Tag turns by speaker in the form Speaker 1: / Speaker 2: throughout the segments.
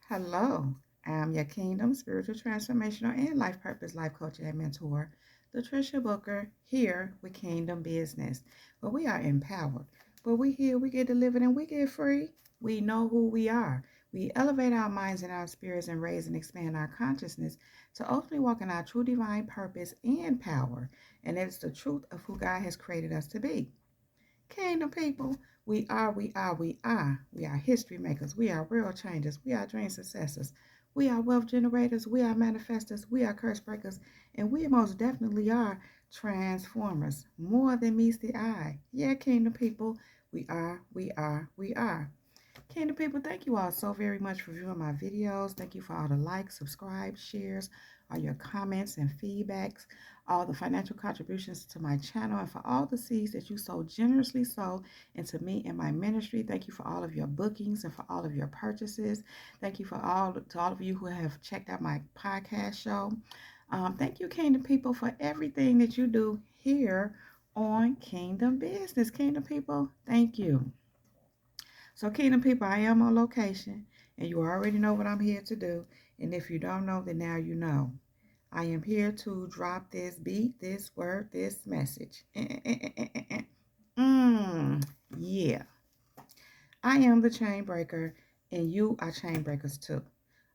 Speaker 1: Hello, I'm your Kingdom Spiritual Transformational and Life Purpose Life Coach and Mentor, Latricia Booker, here with Kingdom Business, where we are empowered. Where we here, we get delivered and we get free. We know who we are. We elevate our minds and our spirits and raise and expand our consciousness to ultimately walk in our true divine purpose and power. And that is the truth of who God has created us to be. Kingdom people, we are history makers. We are world changers. We are dream successors. We are wealth generators. We are manifestors. We are curse breakers. And we most definitely are transformers. More than meets the eye. Yeah, kingdom people, we are. Kingdom people, thank you all so very much for viewing my videos. Thank you for all the likes, subscribe, shares, all your comments and feedbacks, all the financial contributions to my channel, and for all the seeds that you so generously sow into me and my ministry. Thank you for all of your bookings and for all of your purchases. Thank you for all of you who have checked out my podcast show. Thank you, Kingdom people, for everything that you do here on Kingdom Business. Kingdom people, thank you. So, Kingdom people, I am on location, and you already know what I'm here to do. And if you don't know, then now you know. I am here to drop this beat, this word, this message. Yeah. I am the chain breaker, and you are chain breakers too.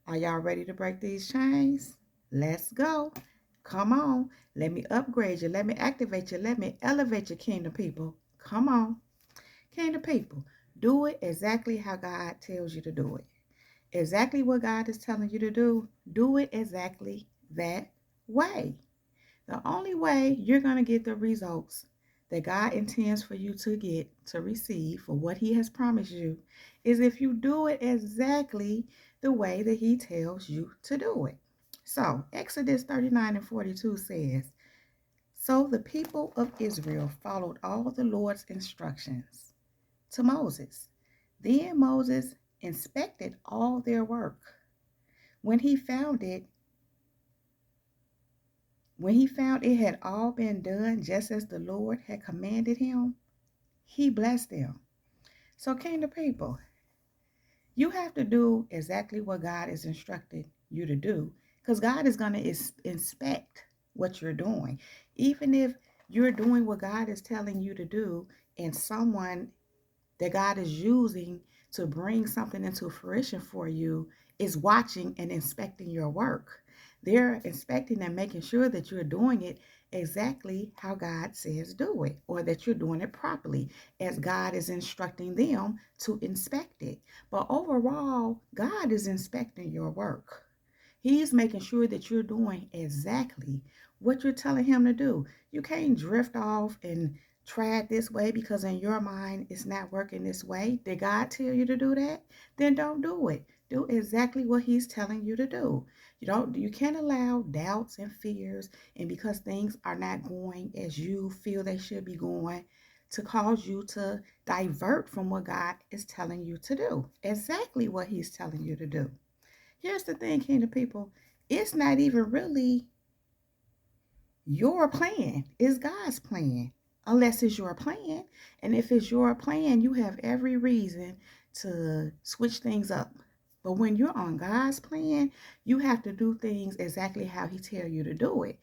Speaker 1: Are y'all ready to break these chains? Let's go. Come on. Let me upgrade you. Let me activate you. Let me elevate your kingdom people. Come on. Kingdom people, do it exactly how God tells you to do it. Exactly what God is telling you to do it exactly that way. The only way you're going to get the results that God intends for you to get, to receive for what He has promised you, is if you do it exactly the way that He tells you to do it. So, Exodus 39 and 42 says, "So the people of Israel followed all the Lord's instructions to Moses. Then Moses inspected all their work. When he found it, when he found it had all been done just as the Lord had commanded him, he blessed them." So, kingdom people, you have to do exactly what God has instructed you to do, because God is going to inspect what you're doing. Even if you're doing what God is telling you to do, and someone that God is using to bring something into fruition for you is watching and inspecting your work. They're inspecting and making sure that you're doing it exactly how God says do it, or that you're doing it properly as God is instructing them to inspect it. But overall, God is inspecting your work. He's making sure that you're doing exactly what you're telling him to do. You can't drift off and try it this way because in your mind it's not working this way. Did God tell you to do that? Then don't do it. Do exactly what he's telling you to do. You can't allow doubts and fears, and because things are not going as you feel they should be going, to cause you to divert from what God is telling you to do. Exactly what he's telling you to do. Here's the thing, kingdom people. It's not even really your plan. It's God's plan. Unless it's your plan. And if it's your plan, you have every reason to switch things up. But when you're on God's plan, you have to do things exactly how he tells you to do it.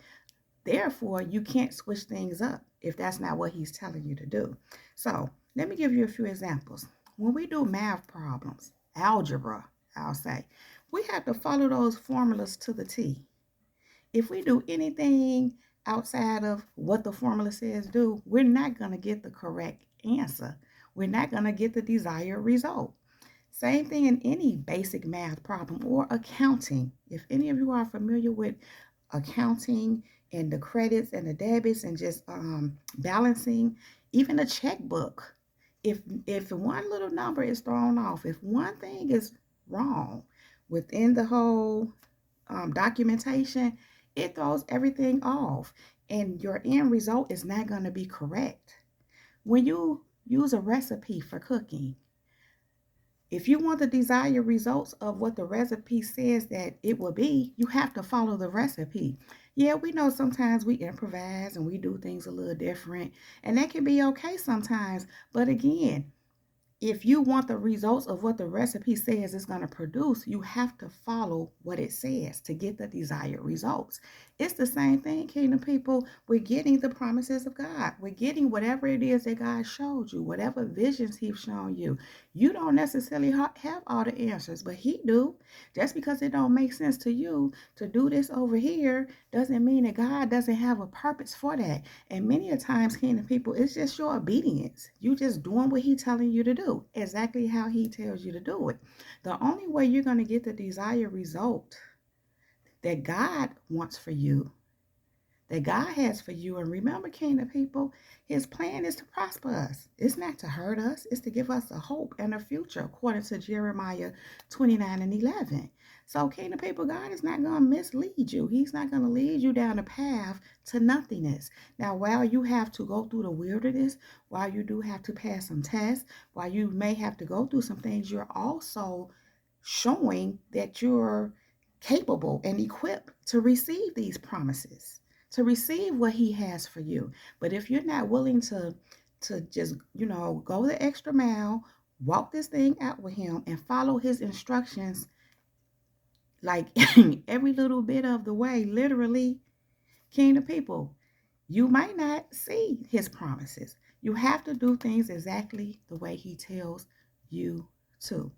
Speaker 1: Therefore, you can't switch things up if that's not what he's telling you to do. So let me give you a few examples. When we do math problems, algebra, I'll say, we have to follow those formulas to the T. If we do anything outside of what the formula says do, we're not going to get the correct answer. We're not going to get the desired result. Same thing in any basic math problem or accounting. If any of you are familiar with accounting and the credits and the debits and just balancing, even a checkbook, if one little number is thrown off, if one thing is wrong within the whole documentation, it throws everything off, and your end result is not going to be correct. When you use a recipe for cooking, if you want the desired results of what the recipe says that it will be, you have to follow the recipe. Yeah, we know sometimes we improvise and we do things a little different, and that can be okay sometimes. But again, if you want the results of what the recipe says it's going to produce, you have to follow what it says to get the desired results. It's the same thing, kingdom people. We're getting the promises of God. We're getting whatever it is that God showed you, whatever visions He's shown you. You don't necessarily have all the answers, but He do. Just because it don't make sense to you to do this over here doesn't mean that God doesn't have a purpose for that. And many a times, kingdom people, it's just your obedience. You just doing what He's telling you to do, exactly how He tells you to do it. The only way you're going to get the desired result that God wants for you, that God has for you. And remember, kingdom people, His plan is to prosper us. It's not to hurt us. It's to give us a hope and a future, according to Jeremiah 29:11. So, kingdom people, God is not going to mislead you. He's not going to lead you down a path to nothingness. Now, while you have to go through the wilderness, while you do have to pass some tests, while you may have to go through some things, you're also showing that you're capable and equipped to receive these promises, to receive what He has for you. But if you're not willing to just, go the extra mile, walk this thing out with Him and follow His instructions, like every little bit of the way, literally, kingdom people, you might not see His promises. You have to do things exactly the way He tells you to.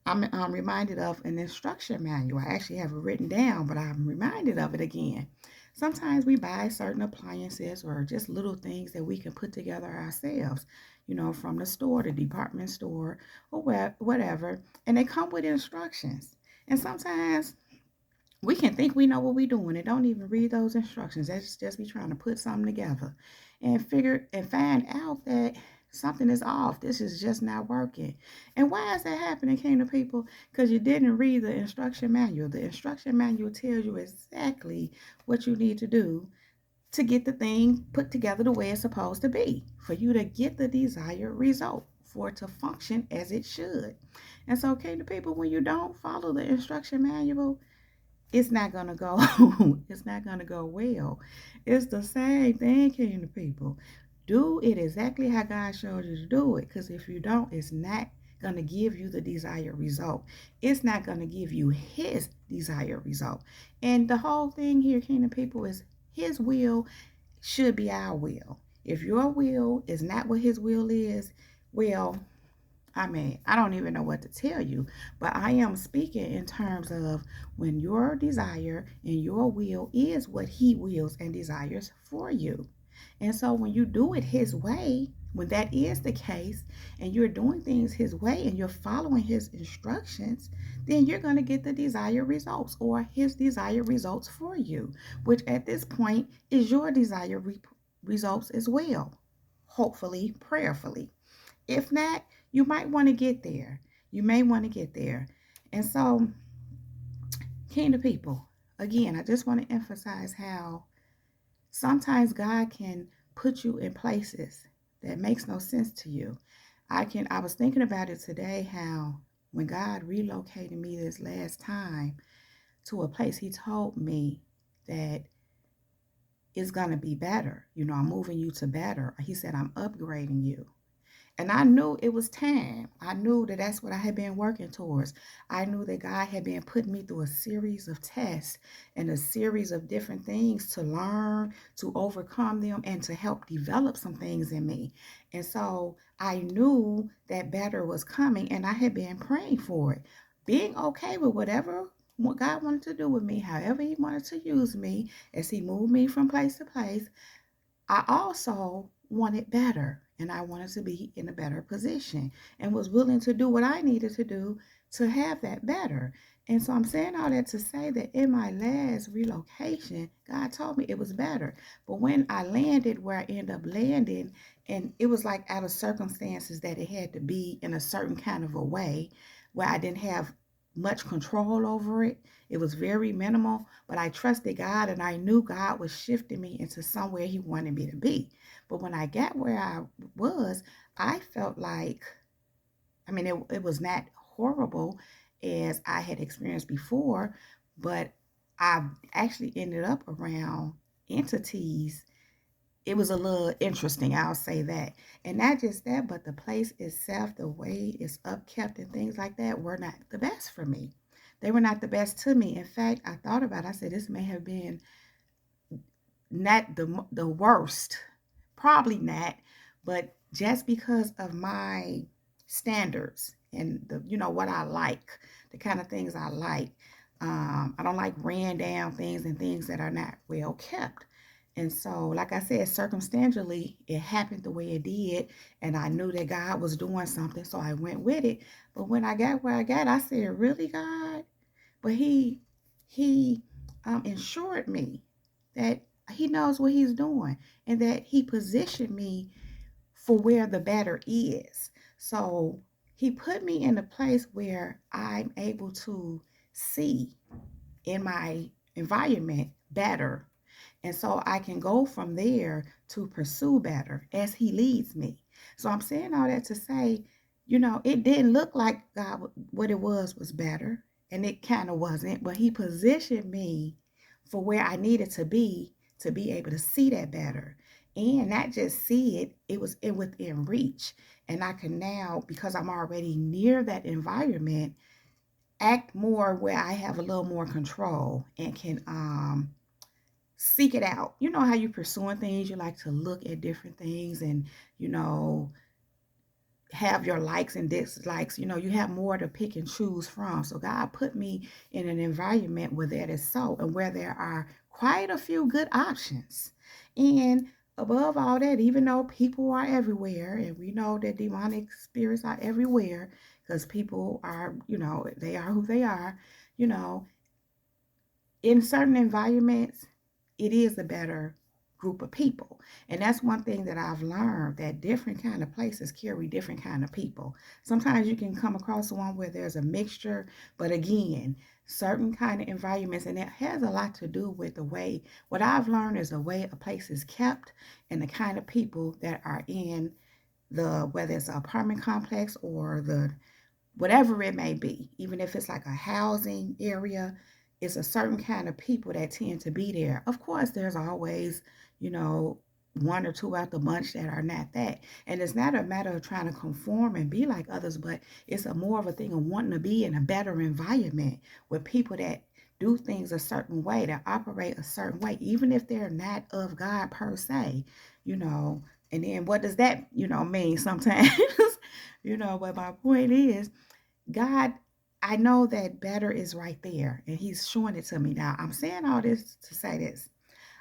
Speaker 1: I'm reminded of an instruction manual. I actually have it written down, but I'm reminded of it again. Sometimes we buy certain appliances or just little things that we can put together ourselves, from the store, the department store, or whatever, and they come with instructions. And sometimes we can think we know what we're doing and don't even read those instructions. That's just be trying to put something together and figure and find out that something is off. This is just not working. And why is that happening, kingdom people? Because you didn't read the instruction manual. The instruction manual tells you exactly what you need to do to get the thing put together the way it's supposed to be, for you to get the desired result, for it to function as it should. And so, kingdom people, when you don't follow the instruction manual, it's not gonna go it's not gonna go well. It's the same thing, kingdom people. Do it exactly how God showed you to do it. Because if you don't, it's not gonna give you the desired result. It's not gonna give you His desired result. And the whole thing here, kingdom people, is His will should be our will. If your will is not what His will is, well, I don't even know what to tell you, but I am speaking in terms of when your desire and your will is what He wills and desires for you. And so when you do it His way, when that is the case, and you're doing things His way and you're following His instructions, then you're going to get the desired results, or His desired results for you, which at this point is your desired results as well. Hopefully, prayerfully. If not, you might want to get there. You may want to get there. And so, kingdom people, again, I just want to emphasize how sometimes God can put you in places that makes no sense to you. I was thinking about it today, how when God relocated me this last time to a place, He told me that it's going to be better. I'm moving you to better. He said, I'm upgrading you. And I knew it was time. I knew that that's what I had been working towards. I knew that God had been putting me through a series of tests and a series of different things to learn, to overcome them, and to help develop some things in me. And so I knew that better was coming, and I had been praying for it, being okay with what God wanted to do with me, however He wanted to use me as He moved me from place to place. I also wanted better, and I wanted to be in a better position and was willing to do what I needed to do to have that better. And so I'm saying all that to say that in my last relocation, God told me it was better. But when I landed where I ended up landing, and it was like out of circumstances that it had to be in a certain kind of a way where I didn't have much control over it. It was very minimal, but I trusted God and I knew God was shifting me into somewhere He wanted me to be. But when I got where I was, I felt like, it was not horrible as I had experienced before, but I actually ended up around entities it was a little interesting, I'll say that. And not just that, but the place itself, the way it's upkept and things like that were not the best for me. They were not the best to me. In fact, I thought about it. I said this may have been not the worst, probably not, but just because of my standards and the what I like, the kind of things I like. I don't like ran down things and things that are not well kept. And so, like I said, circumstantially, it happened the way it did, and I knew that God was doing something, so I went with it. But when I got where I got, I said, "Really, God?" But he ensured me that he knows what he's doing and that he positioned me for where the better is. So he put me in a place where I'm able to see in my environment better. And so I can go from there to pursue better as he leads me. So I'm saying all that to say, it didn't look like God, what it was better. And it kind of wasn't, but he positioned me for where I needed to be able to see that better. And not just see it, it was within reach. And I can now, because I'm already near that environment, act more where I have a little more control and can seek it out. You know how you pursuing things, you like to look at different things and you know have your likes and dislikes. You have more to pick and choose from. So God put me in an environment where that is so, and where there are quite a few good options. And above all that, even though people are everywhere, and we know that demonic spirits are everywhere, because people are, they are who they are, you know, in certain environments, it is a better group of people. And that's one thing that I've learned, that different kind of places carry different kind of people. Sometimes you can come across one where there's a mixture, but again, certain kind of environments, and it has a lot to do with the way, what I've learned is the way a place is kept and the kind of people that are in whether it's an apartment complex or the whatever it may be, even if it's like a housing area, it's a certain kind of people that tend to be there. Of course, there's always, you know, one or two out the bunch that are not that. And it's not a matter of trying to conform and be like others, but it's a more of a thing of wanting to be in a better environment with people that do things a certain way, that operate a certain way, even if they're not of God per se, you know. And then what does that, mean sometimes? But my point is, God, I know that better is right there, and He's showing it to me now. I'm saying all this to say this.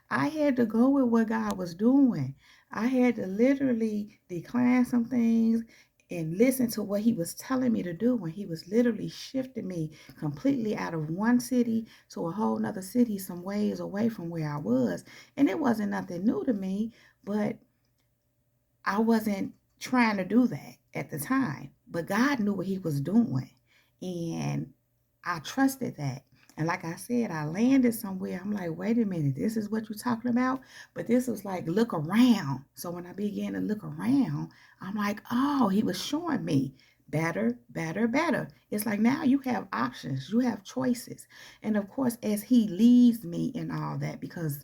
Speaker 1: I had to go with what God was doing. I had to literally decline some things and listen to what He was telling me to do when He was literally shifting me completely out of one city to a whole nother city, some ways away from where I was. And it wasn't nothing new to me, but I wasn't trying to do that at the time, but God knew what He was doing, and I trusted that. And like I said, I landed somewhere. I'm like, wait a minute, this is what you're talking about? But this was like, look around. So when I began to look around, I'm like, oh, He was showing me better, better, better. It's like now you have options, you have choices. And of course, as He leads me in all that, because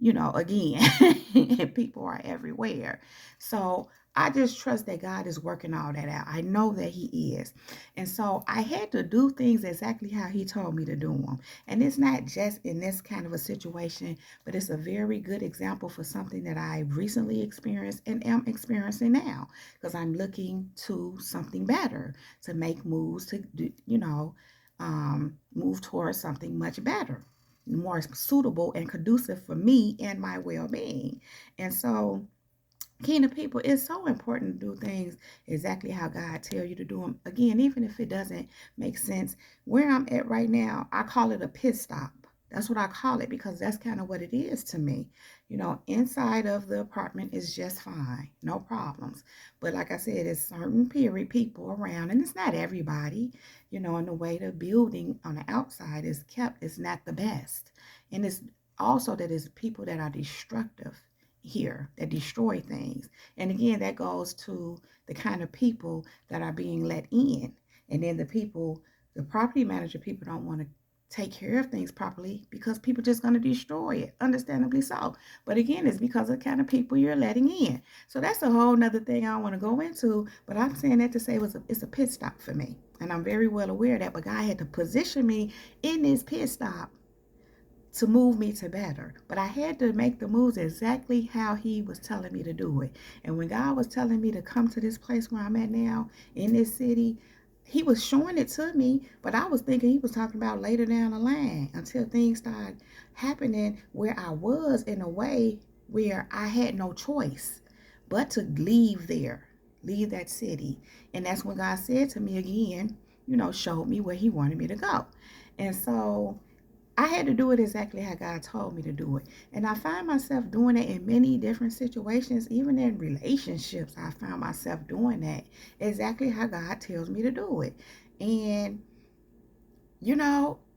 Speaker 1: again, people are everywhere. So I just trust that God is working all that out. I know that He is. And so I had to do things exactly how He told me to do them. And it's not just in this kind of a situation, but it's a very good example for something that I recently experienced and am experiencing now, because I'm looking to something better, to make moves to, move towards something much better, more suitable and conducive for me and my well-being. And so, kingdom people, it's so important to do things exactly how God tell you to do them. Again, even if it doesn't make sense, where I'm at right now, I call it a pit stop. That's what I call it, because that's kind of what it is to me. Inside of the apartment is just fine, no problems. But like I said, it's certain period people around, and it's not everybody. And the way the building on the outside is kept is not the best. And it's also that it's people that are destructive here, that destroy things. And again, that goes to the kind of people that are being let in. And then the property manager people don't want to take care of things properly because people just going to destroy it, understandably so. But again, it's because of the kind of people you're letting in. So that's a whole nother thing I don't want to go into, but I'm saying that to say it's a pit stop for me, and I'm very well aware of that. But God had to position me in this pit stop to move me to better. But I had to make the moves exactly how he was telling me to do it. And when God was telling me to come to this place where I'm at now, in this city, he was showing it to me, but I was thinking he was talking about later down the line until things started happening where I was in a way where I had no choice but to leave there, leave that city. And that's when God said to me again, showed me where he wanted me to go. And so I had to do it exactly how God told me to do it. And I find myself doing it in many different situations, even in relationships. I found myself doing that exactly how God tells me to do it. And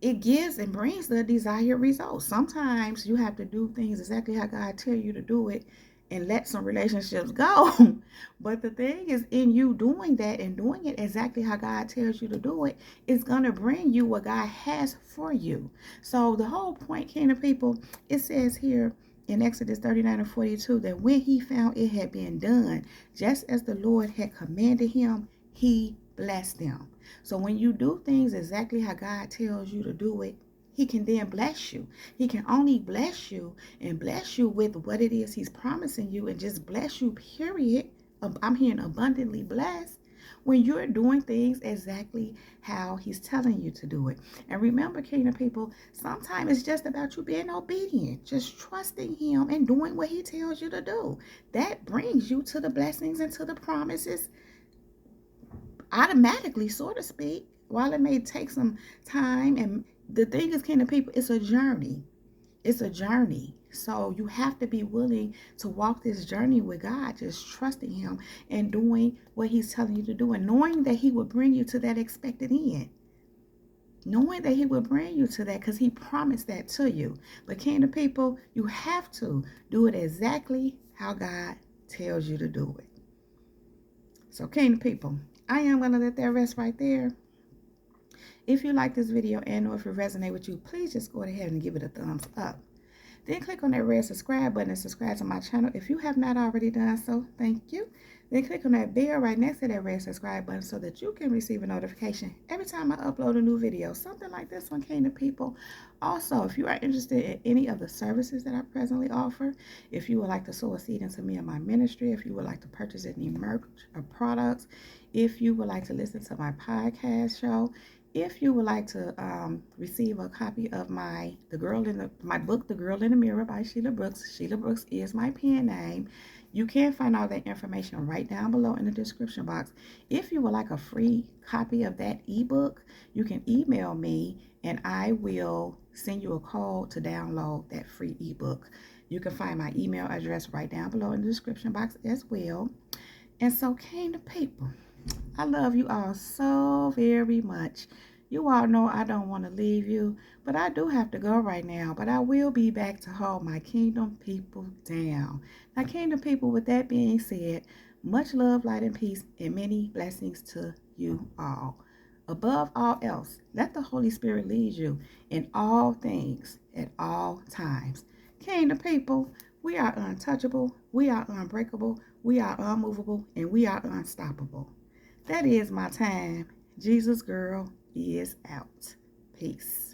Speaker 1: it gives and brings the desired results. Sometimes you have to do things exactly how God tells you to do it and let some relationships go. But the thing is, in you doing that and doing it exactly how God tells you to do it, is going to bring you what God has for you. So the whole point, kingdom people, it says here in Exodus 39 and 42 that when he found it had been done, just as the Lord had commanded him, he blessed them. So when you do things exactly how God tells you to do it, he can then bless you. He can only bless you and bless you with what it is he's promising you and just bless you, period. I'm hearing abundantly blessed when you're doing things exactly how he's telling you to do it. And remember, kingdom people, sometimes it's just about you being obedient, just trusting him and doing what he tells you to do. That brings you to the blessings and to the promises automatically, so to speak. While it may take some time, and the thing is, kingdom people, it's a journey. It's a journey. So you have to be willing to walk this journey with God, just trusting him and doing what he's telling you to do, and knowing that he will bring you to that expected end. Knowing that he will bring you to that because he promised that to you. But kingdom people, you have to do it exactly how God tells you to do it. So kingdom people, I am going to let that rest right there. If you like this video and or if it resonates with you, please just go ahead and give it a thumbs up. Then click on that red subscribe button and subscribe to my channel if you have not already done so. Thank you. Then click on that bell right next to that red subscribe button so that you can receive a notification every time I upload a new video. Something like this one, kingdom people. Also, if you are interested in any of the services that I presently offer, if you would like to sow a seed into me and my ministry, if you would like to purchase any merch or products, if you would like to listen to my podcast show, if you would like to receive a copy of my book, The Girl in the Mirror by Sheila Brooks. Sheila Brooks is my pen name. You can find all that information right down below in the description box. If you would like a free copy of that ebook, you can email me and I will send you a code to download that free ebook. You can find my email address right down below in the description box as well. And so, kingdom people, I love you all so very much. You all know I don't want to leave you, but I do have to go right now. But I will be back to hold my kingdom people down. Now, kingdom people, with that being said, much love, light, and peace, and many blessings to you all. Above all else, let the Holy Spirit lead you in all things at all times. Kingdom people, we are untouchable, we are unbreakable, we are unmovable, and we are unstoppable. That is my time. Jesus girl is out. Peace.